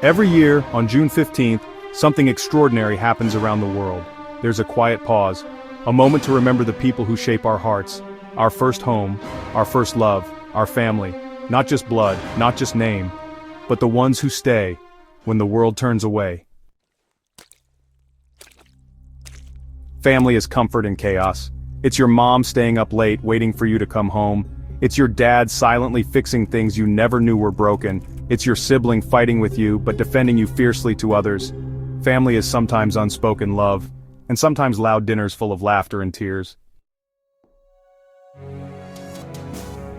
Every year, on June 15th, something extraordinary happens around the world. There's a quiet pause, a moment to remember the people who shape our hearts, our first home, our first love, our family, not just blood, not just name, but the ones who stay when the world turns away. Family is comfort in chaos. It's your mom staying up late, waiting for you to come home. It's your dad silently fixing things you never knew were broken. It's your sibling fighting with you, but defending you fiercely to others. Family is sometimes unspoken love, and sometimes loud dinners full of laughter and tears.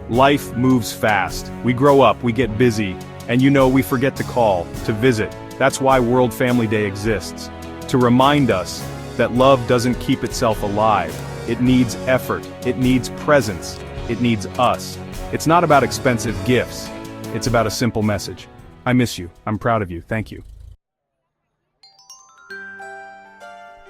Life moves fast. We grow up, we get busy, and we forget to call, to visit. That's why World Family Day exists. To remind us that love doesn't keep itself alive. It needs effort, it needs presence, it needs us. It's not about expensive gifts. It's about a simple message. I miss you, I'm proud of you, thank you.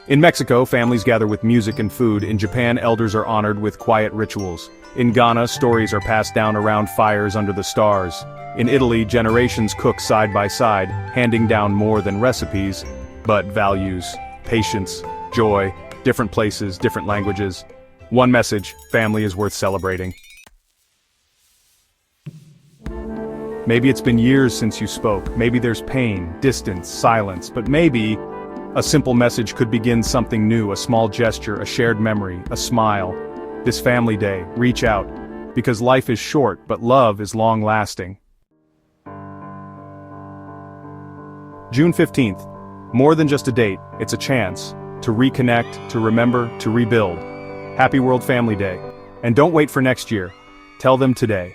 In Mexico, families gather with music and food. In Japan, elders are honored with quiet rituals. In Ghana, stories are passed down around fires under the stars. In Italy, generations cook side by side, handing down more than recipes, but values, patience, joy, different places, different languages. One message: family is worth celebrating. Maybe it's been years since you spoke. Maybe there's pain, distance, silence, but maybe a simple message could begin something new, a small gesture, a shared memory, a smile. This Family Day, reach out, because life is short, but love is long-lasting. June 15th. More than just a date, it's a chance to reconnect, to remember, to rebuild. Happy World Family Day. And don't wait for next year. Tell them today.